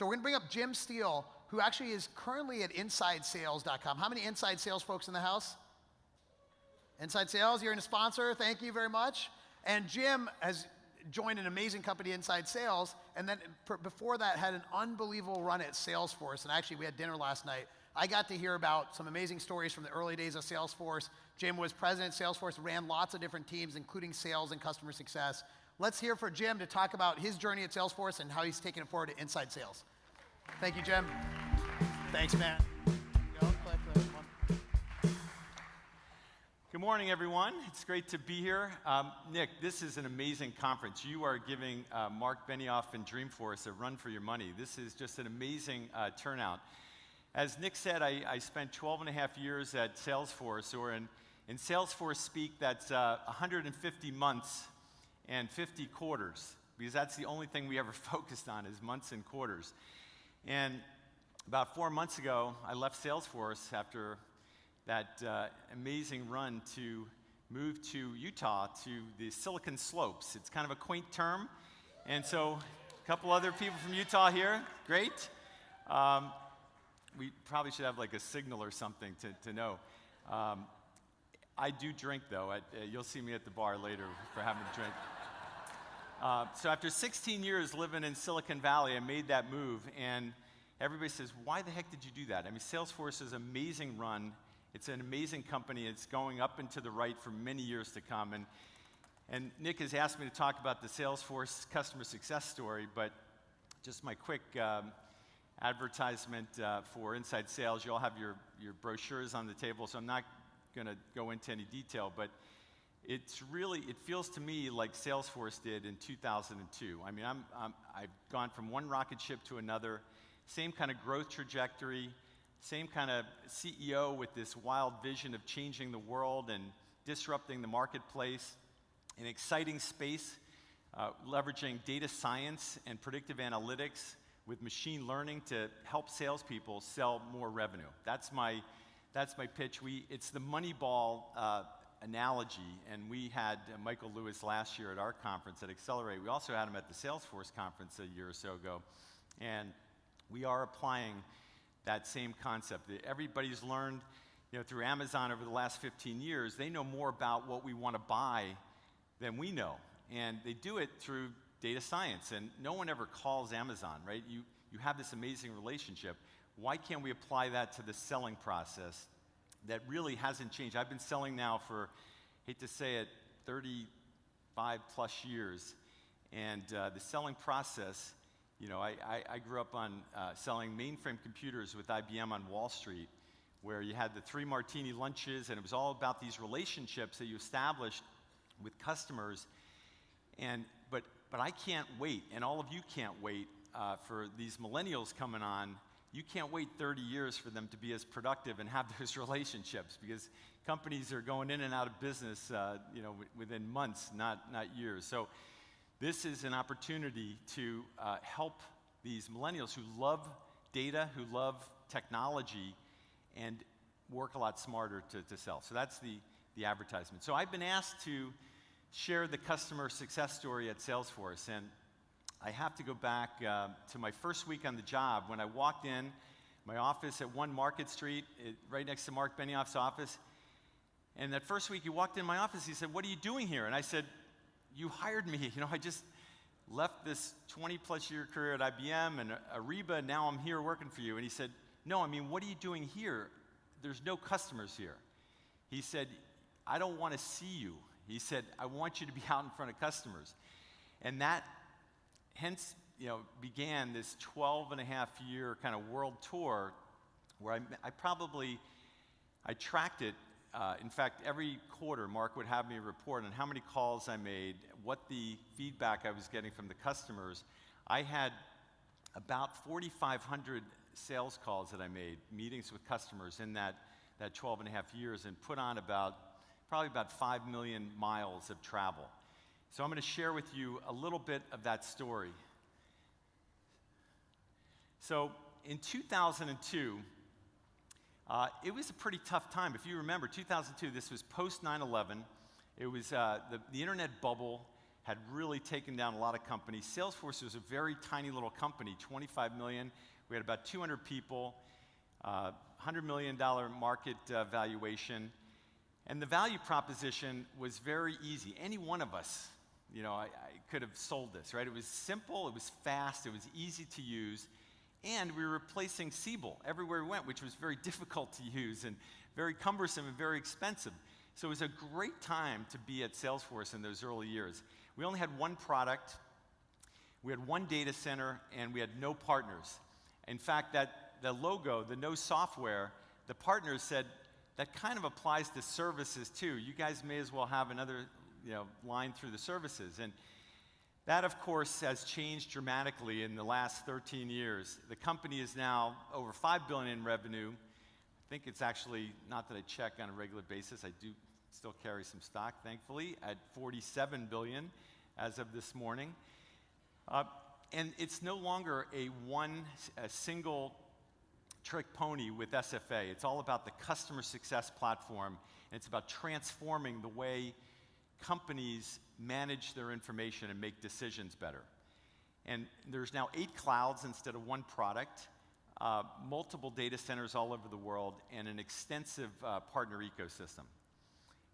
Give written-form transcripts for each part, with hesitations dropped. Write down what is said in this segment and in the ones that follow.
So we're going to bring up Jim Steele, who actually is currently at InsideSales.com. How many Inside Sales folks in the house? Inside Sales, you're a sponsor. Thank you very much. And Jim has joined an amazing company, Inside Sales, and then before that had an unbelievable run at Salesforce. And actually, we had dinner last night. I got to hear about some amazing stories from the early days of Salesforce. Jim was president of Salesforce, ran lots of different teams, including sales and customer success. Let's hear from Jim to talk about his journey at Salesforce and how he's taking it forward to Inside Sales. Thank you, Jim. Thanks, man. Good morning, everyone. It's great to be here. Nick, this is an amazing conference. You are giving Mark Benioff and Dreamforce a run for your money. This is just an amazing turnout. As Nick said, I spent 12 and a half years at Salesforce, or in Salesforce speak, that's 150 months and 50 quarters, because that's the only thing we ever focused on is months and quarters. And about 4 months ago, I left Salesforce after that amazing run to move to Utah, to the Silicon Slopes. It's kind of a quaint term, and so a couple other people from Utah here, great. We probably should have like a signal or something to know. I do drink though, you'll see me at the bar later for having a drink. So after 16 years living in Silicon Valley, I made that move, and everybody says, why the heck did you do that? I mean, Salesforce is an amazing run. It's an amazing company. It's going up and to the right for many years to come. And Nick has asked me to talk about the Salesforce customer success story, but just my quick advertisement for Inside Sales. You all have your brochures on the table, so I'm not going to go into any detail, but it feels to me like Salesforce did in 2002. I mean, I've gone from one rocket ship to another, same kind of growth trajectory, same kind of CEO with this wild vision of changing the world and disrupting the marketplace, an exciting space, leveraging data science and predictive analytics with machine learning to help salespeople sell more revenue. That's my pitch. It's the Moneyball analogy, and we had Michael Lewis last year at our conference at Accelerate. We also had him at the Salesforce conference a year or so ago, and we are applying that same concept. Everybody's learned, through Amazon over the last 15 years, they know more about what we want to buy than we know, and they do it through data science, and no one ever calls Amazon, right? You have this amazing relationship. Why can't we apply that to the selling process that really hasn't changed? I've been selling now for, hate to say it, 35 plus years, and the selling process, I grew up on selling mainframe computers with IBM on Wall Street, where you had the 3 martini lunches, and it was all about these relationships that you established with customers. But I can't wait, and all of you can't wait for these millennials coming on. You can't wait 30 years for them to be as productive and have those relationships, because companies are going in and out of business, within months, not years. So this is an opportunity to help these millennials who love data, who love technology, and work a lot smarter to sell. So that's the advertisement. So I've been asked to share the customer success story at Salesforce, and I have to go back to my first week on the job when I walked in my office at 1 Market Street, right next to Mark Benioff's office. And that first week he walked in my office, he said, "What are you doing here?" And I said, "You hired me. I just left this 20-plus year career at IBM and Ariba, and now I'm here working for you." And he said, "No, what are you doing here? There's no customers here." He said, "I don't want to see you." He said, "I want you to be out in front of customers." And that hence, began this 12-and-a-half-year kind of world tour where I tracked it. In fact, every quarter, Mark would have me report on how many calls I made, what the feedback I was getting from the customers. I had about 4,500 sales calls that I made, meetings with customers in that 12-and-a-half years, and put on probably about 5 million miles of travel. So I'm going to share with you a little bit of that story. So in 2002, it was a pretty tough time. If you remember, 2002, this was post 9/11. It was the internet bubble had really taken down a lot of companies. Salesforce was a very tiny little company, 25 million. We had about 200 people, $100 million market valuation. And the value proposition was very easy. Any one of us, I could have sold this, right? It was simple, it was fast, it was easy to use, and we were replacing Siebel everywhere we went, which was very difficult to use and very cumbersome and very expensive. So it was a great time to be at Salesforce in those early years. We only had one product, we had one data center, and we had no partners. In fact, the logo, the no software, the partners said, that kind of applies to services too. You guys may as well have another line through the services. And that, of course, has changed dramatically in the last 13 years. The company is now over $5 billion in revenue. I think it's actually, not that I check on a regular basis, I do still carry some stock, thankfully, at $47 billion as of this morning. And it's no longer a single trick pony with SFA. It's all about the customer success platform, and it's about transforming the way companies manage their information and make decisions better. And there's now 8 clouds instead of one product, multiple data centers all over the world, and an extensive partner ecosystem.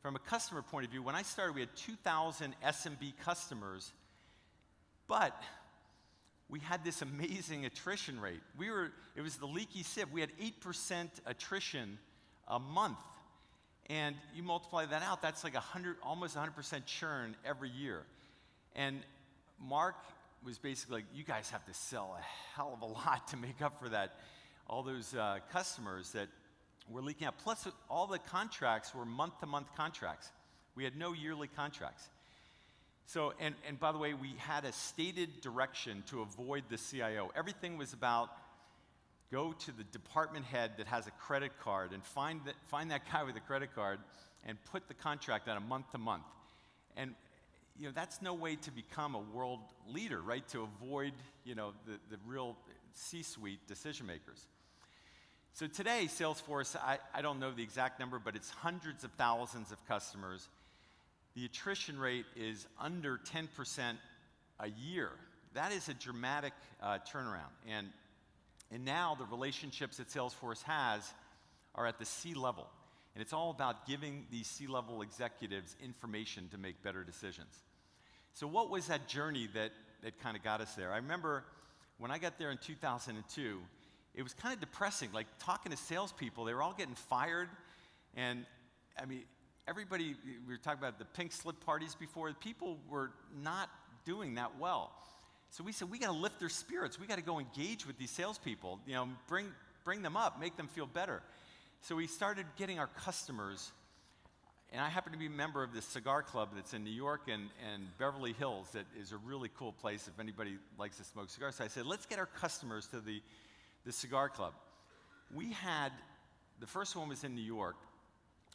From a customer point of view, when I started, we had 2,000 SMB customers, but we had this amazing attrition rate. It was the leaky sieve. We had 8% attrition a month. And you multiply that out, that's like almost 100% churn every year. And Mark was basically like, you guys have to sell a hell of a lot to make up for that, all those customers that were leaking out. Plus, all the contracts were month-to-month contracts. We had no yearly contracts. So, and by the way, we had a stated direction to avoid the CIO. Everything was about go to the department head that has a credit card and find that guy with a credit card and put the contract on a month-to-month. And that's no way to become a world leader, right? To avoid the real C-suite decision makers. So today, Salesforce, I don't know the exact number, but it's hundreds of thousands of customers. The attrition rate is under 10% a year. That is a dramatic turnaround. And now the relationships that Salesforce has are at the C-level. And it's all about giving these C-level executives information to make better decisions. So what was that journey that kind of got us there? I remember when I got there in 2002, it was kind of depressing, like talking to salespeople. They were all getting fired. And I mean, everybody, we were talking about the pink slip parties before, people were not doing that well. So we said, we got to lift their spirits. We got to go engage with these salespeople, bring them up, make them feel better. So we started getting our customers, and I happen to be a member of this cigar club that's in New York and Beverly Hills that is a really cool place if anybody likes to smoke cigars. So I said, let's get our customers to the cigar club. We had, the first one was in New York.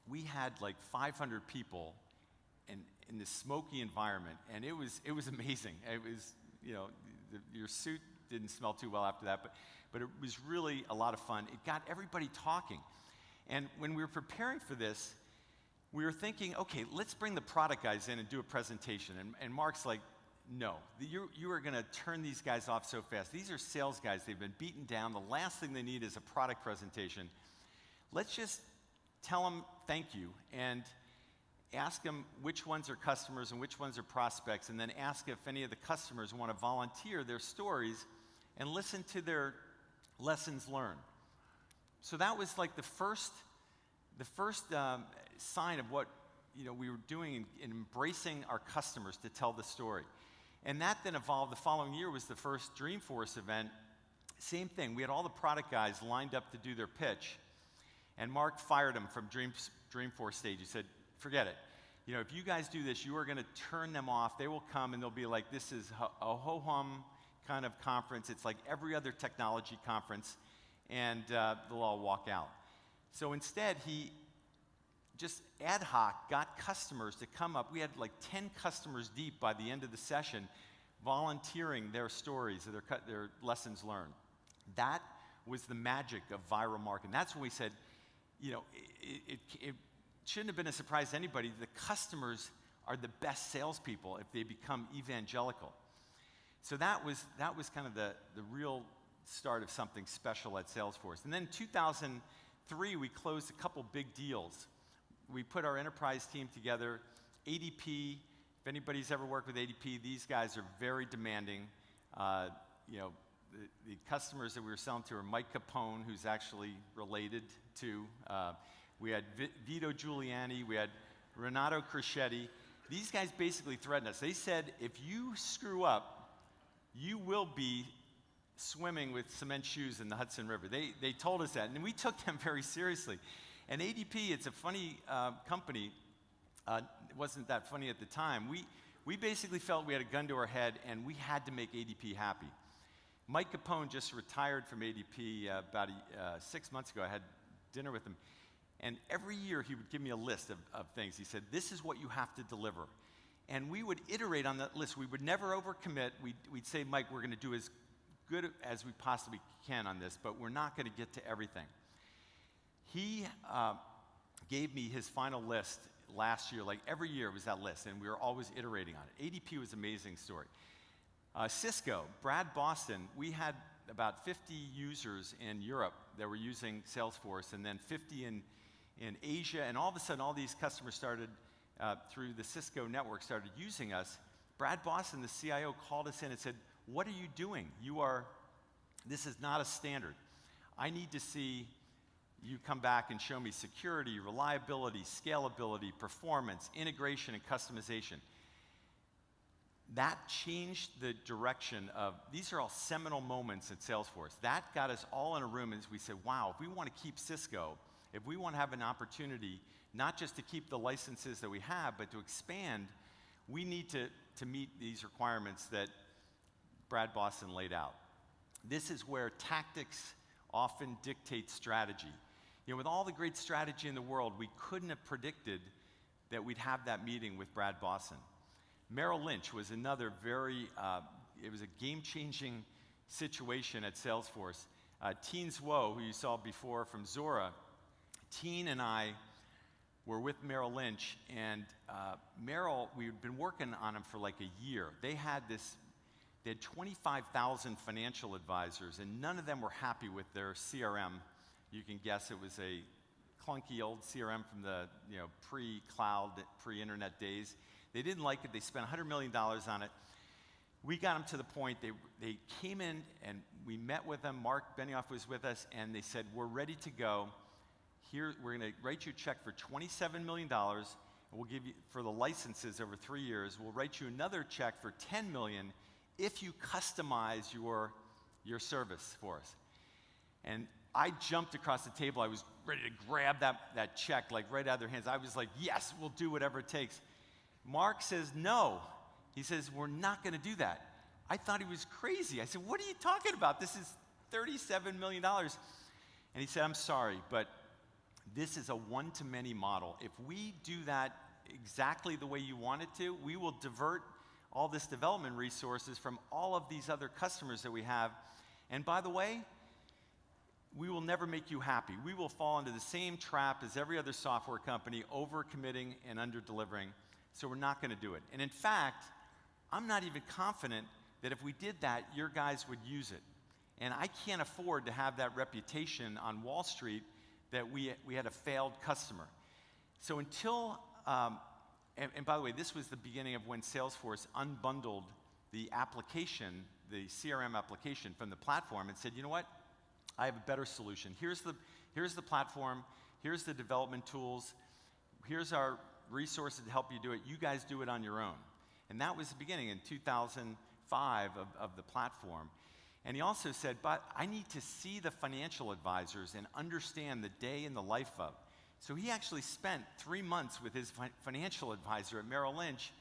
We had like 500 people in this smoky environment, and it was amazing. It was, your suit didn't smell too well after that, but it was really a lot of fun. It got everybody talking. And when we were preparing for this, we were thinking, okay, let's bring the product guys in and do a presentation. And Mark's like, no, you are going to turn these guys off so fast. These are sales guys. They've been beaten down. The last thing they need is a product presentation. Let's just tell them thank you and ask them which ones are customers and which ones are prospects, and then ask if any of the customers want to volunteer their stories and listen to their lessons learned. So that was like the first sign of what we were doing in embracing our customers to tell the story. And that then evolved. The following year was the first Dreamforce event. Same thing. We had all the product guys lined up to do their pitch, and Mark fired them from Dreamforce stage. He said, forget it. If you guys do this, you are going to turn them off. They will come and they'll be like, this is a ho-hum kind of conference. It's like every other technology conference, and they'll all walk out. So instead, he just ad hoc got customers to come up. We had like 10 customers deep by the end of the session volunteering their stories, their lessons learned. That was the magic of viral marketing. That's when we said, it shouldn't have been a surprise to anybody. The customers are the best salespeople if they become evangelical. So that was kind of the real start of something special at Salesforce. And then in 2003, we closed a couple big deals. We put our enterprise team together. ADP, if anybody's ever worked with ADP, these guys are very demanding. The customers that we were selling to are Mike Capone, who's actually related to. We had Vito Giuliani. We had Renato Crescetti. These guys basically threatened us. They said, if you screw up, you will be swimming with cement shoes in the Hudson River. They told us that, and we took them very seriously. And ADP, it's a funny company. It wasn't that funny at the time. We basically felt we had a gun to our head, and we had to make ADP happy. Mike Capone just retired from ADP about 6 months ago. I had dinner with him. And every year he would give me a list of things. He said, this is what you have to deliver. And we would iterate on that list. We would never overcommit. We'd say, Mike, we're going to do as good as we possibly can on this, but we're not going to get to everything. He gave me his final list last year. Like every year it was that list, and we were always iterating on it. ADP was an amazing story. Cisco, Brad Boston, we had about 50 users in Europe that were using Salesforce, and then 50 in Asia, and all of a sudden all these customers started, through the Cisco network, started using us. Brad Boston, the CIO, called us in and said, what are you doing? This is not a standard. I need to see you come back and show me security, reliability, scalability, performance, integration, and customization. That changed the direction of, these are all seminal moments at Salesforce. That got us all in a room as we said, wow, if we want to keep Cisco, if we want to have an opportunity, not just to keep the licenses that we have, but to expand, we need to meet these requirements that Brad Boston laid out. This is where tactics often dictate strategy. With all the great strategy in the world, we couldn't have predicted that we'd have that meeting with Brad Boston. Merrill Lynch was another it was a game-changing situation at Salesforce. Teen Zwo, who you saw before from Zora, Teen and I were with Merrill Lynch, and Merrill, we'd been working on him for like a year. They had 25,000 financial advisors, and none of them were happy with their CRM. You can guess it was a clunky old CRM from the pre-cloud, pre-internet days. They didn't like it. They spent $100 million on it. We got them to the point, they came in and we met with them. Mark Benioff was with us, and they said, we're ready to go. Here, we're going to write you a check for $27 million, and we'll give you, for the licenses over 3 years, we'll write you another check for $10 million if you customize your service for us. And I jumped across the table. I was ready to grab that check, like right out of their hands. I was like, yes, we'll do whatever it takes. Mark says, no. He says, we're not going to do that. I thought he was crazy. I said, what are you talking about? This is $37 million. And he said, I'm sorry, but this is a one-to-many model. If we do that exactly the way you want it to, we will divert all this development resources from all of these other customers that we have. And by the way, we will never make you happy. We will fall into the same trap as every other software company, over-committing and under-delivering. So we're not going to do it. And in fact, I'm not even confident that if we did that, your guys would use it. And I can't afford to have that reputation on Wall Street that we had a failed customer. So until, and by the way, this was the beginning of when Salesforce unbundled the application, the CRM application from the platform, and said, you know what? I have a better solution. Here's the platform. Here's the development tools. Here's our resources to help you do it. You guys do it on your own. And that was the beginning in 2005 of the platform. And he also said, but I need to see the financial advisors and understand the day in the life of. So he actually spent 3 months with his financial advisor at Merrill Lynch,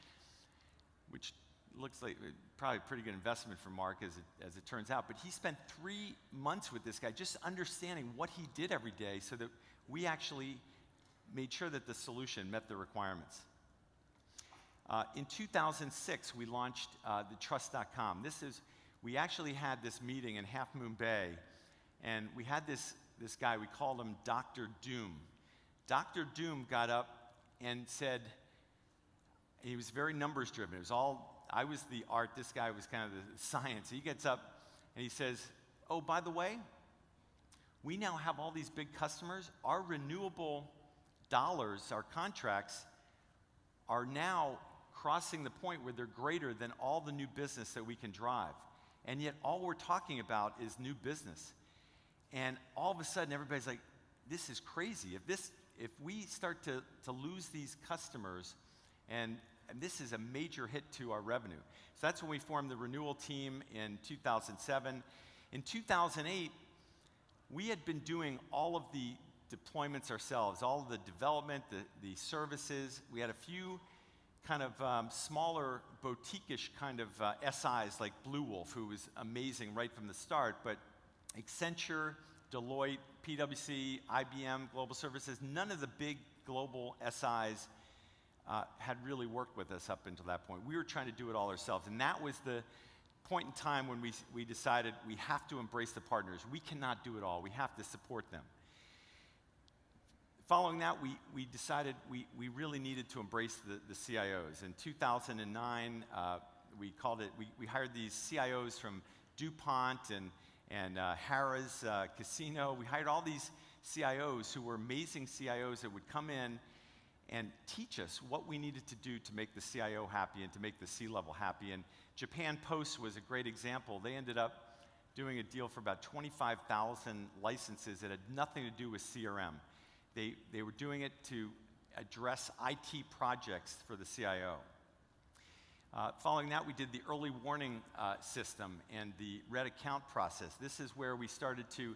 which looks like probably a pretty good investment for Mark as it turns out. But he spent 3 months with this guy just understanding what he did every day so that we actually made sure that the solution met the requirements. In 2006, we launched the Trust.com. We actually had this meeting in Half Moon Bay, and we had this guy, we called him Dr. Doom. Dr. Doom got up and said, He was very numbers driven. It was all, I was the art, this guy was kind of the science. He gets up and he says, oh, by the way, we now have all these big customers. Our renewable dollars, our contracts, are now crossing the point where they're greater than all the new business that we can drive. And yet all we're talking about is new business. And all of a sudden everybody's like, this is crazy. If we start to lose these customers, and this is a major hit to our revenue. So that's when we formed the renewal team in 2007. In 2008, we had been doing all of the deployments ourselves, all of the development, the services. We had a few kind of smaller boutique-ish kind of SIs like Blue Wolf, who was amazing right from the start, but Accenture, Deloitte, PwC, IBM, Global Services, none of the big global SIs had really worked with us up until that point. We were trying to do it all ourselves, and that was the point in time when we decided we have to embrace the partners. We cannot do it all. We have to support them. Following that, we decided we really needed to embrace the CIOs. In 2009, we hired these CIOs from DuPont and Harrah's Casino. We hired all these CIOs who were amazing CIOs that would come in and teach us what we needed to do to make the CIO happy and to make the C-level happy. And Japan Post was a great example. They ended up doing a deal for about 25,000 licenses that had nothing to do with CRM. They were doing it to address IT projects for the CIO. Following that, we did the early warning system and the red account process. This is where we started to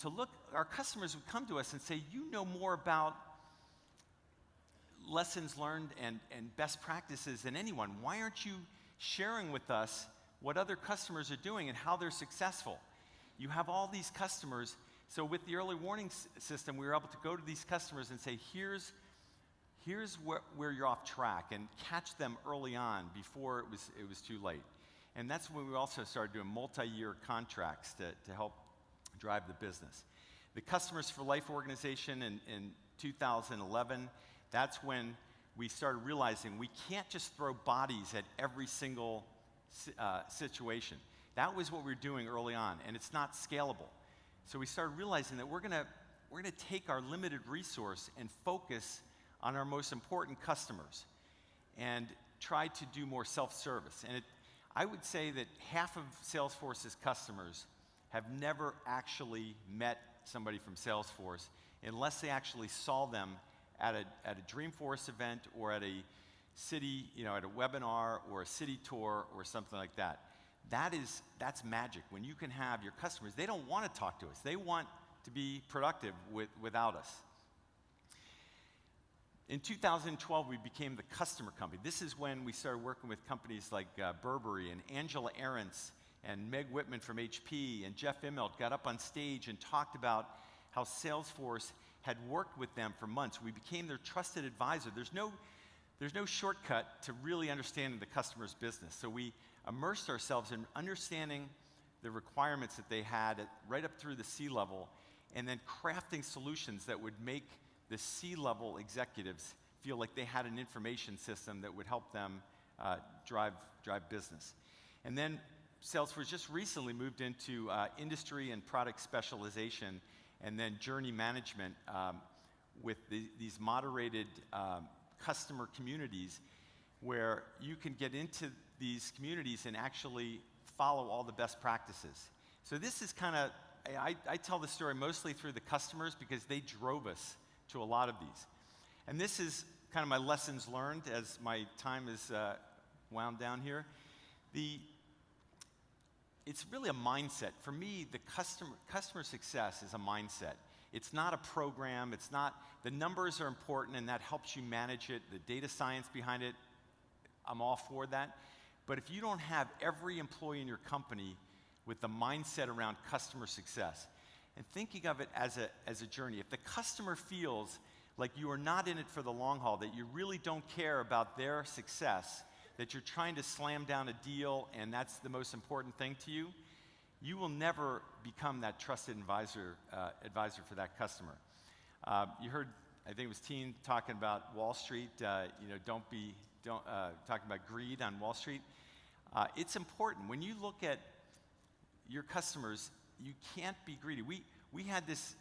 look, our customers would come to us and say, you know more about lessons learned and best practices than anyone. Why aren't you sharing with us what other customers are doing and how they're successful? You have all these customers. So with the early warning system, we were able to go to these customers and say, here's where you're off track, and catch them early on before it was too late. And that's when we also started doing multi-year contracts to help drive the business. The Customers for Life organization in 2011, that's when we started realizing we can't just throw bodies at every single situation. That was what we were doing early on, and it's not scalable. So we started realizing that we're gonna take our limited resource and focus on our most important customers and try to do more self-service. And I would say that half of Salesforce's customers have never actually met somebody from Salesforce unless they actually saw them at a Dreamforce event or at a city, at a webinar or a city tour or something like that. That's magic. When you can have your customers, they don't want to talk to us. They want to be productive without us. In 2012, we became the customer company. This is when we started working with companies like Burberry and Angela Ahrendts and Meg Whitman from HP and Jeff Immelt got up on stage and talked about how Salesforce had worked with them for months. We became their trusted advisor. There's no shortcut to really understanding the customer's business. So we immersed ourselves in understanding the requirements that they had right up through the C-level, and then crafting solutions that would make the C-level executives feel like they had an information system that would help them drive business. And then Salesforce just recently moved into industry and product specialization, and then journey management with these moderated customer communities, where you can get into these communities and actually follow all the best practices. So this is kind of, I tell the story mostly through the customers because they drove us to a lot of these. And this is kind of my lessons learned as my time is wound down here. It's really a mindset. For me, the customer success is a mindset. It's not a program. It's not, the numbers are important and that helps you manage it. The data science behind it, I'm all for that. But if you don't have every employee in your company with the mindset around customer success, and thinking of it as a journey, if the customer feels like you are not in it for the long haul, that you really don't care about their success, that you're trying to slam down a deal and that's the most important thing to you, you will never become that trusted advisor for that customer. You heard, I think it was Teen talking about Wall Street, don't be talking about greed on Wall Street. It's important. When you look at your customers, you can't be greedy. We had this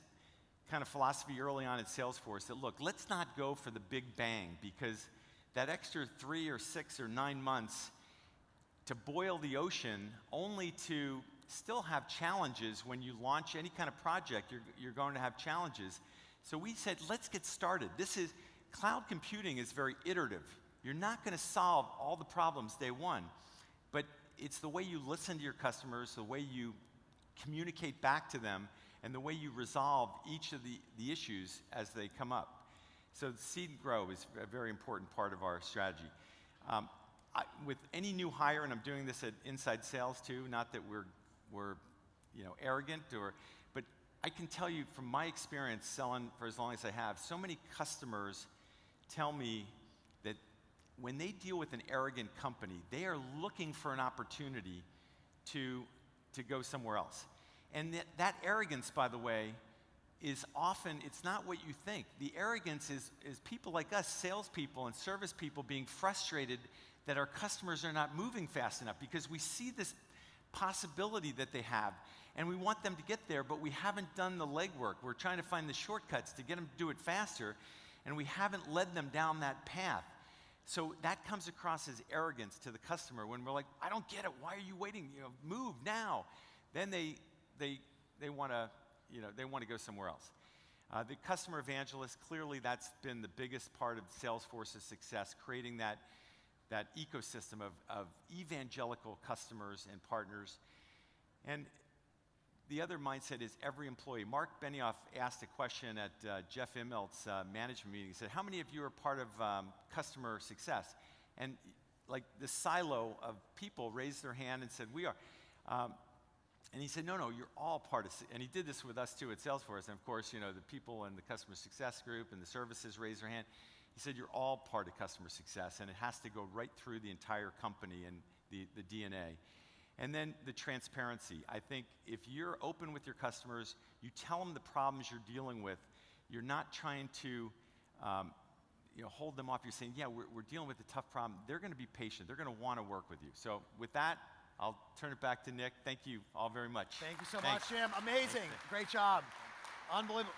kind of philosophy early on at Salesforce that, look, let's not go for the big bang, because that extra 3 or 6 or 9 months to boil the ocean only to still have challenges. When you launch any kind of project, you're going to have challenges. So we said, let's get started. Cloud computing is very iterative. You're not going to solve all the problems day one, but it's the way you listen to your customers, the way you communicate back to them, and the way you resolve each of the issues as they come up. So seed and grow is a very important part of our strategy. With any new hire, and I'm doing this at Inside Sales too, not that we're arrogant, but I can tell you from my experience selling for as long as I have, so many customers tell me that when they deal with an arrogant company, they are looking for an opportunity to go somewhere else. And that arrogance, by the way, is often, it's not what you think. The arrogance is people like us, salespeople and service people, being frustrated that our customers are not moving fast enough, because we see this possibility that they have, and we want them to get there, but we haven't done the legwork. We're trying to find the shortcuts to get them to do it faster, and we haven't led them down that path. So that comes across as arrogance to the customer when we're like, I don't get it, why are you waiting? Move now. Then they want to go somewhere else. The customer evangelist, clearly that's been the biggest part of Salesforce's success, creating that ecosystem of evangelical customers and partners. And the other mindset is every employee. Mark Benioff asked a question at Jeff Immelt's management meeting. He said, how many of you are part of customer success? And like the silo of people raised their hand and said, we are. And he said, no, you're all part of it. And he did this with us too at Salesforce. And of course, the people in the customer success group and the services raised their hand. He said, you're all part of customer success, and it has to go right through the entire company and the DNA. And then the transparency. I think if you're open with your customers, you tell them the problems you're dealing with, you're not trying to hold them off. You're saying, yeah, we're dealing with a tough problem. They're going to be patient. They're going to want to work with you. So with that, I'll turn it back to Nick. Thank you all very much. Thank you so Thanks. much, Jim. Amazing. Great job. Unbelievable.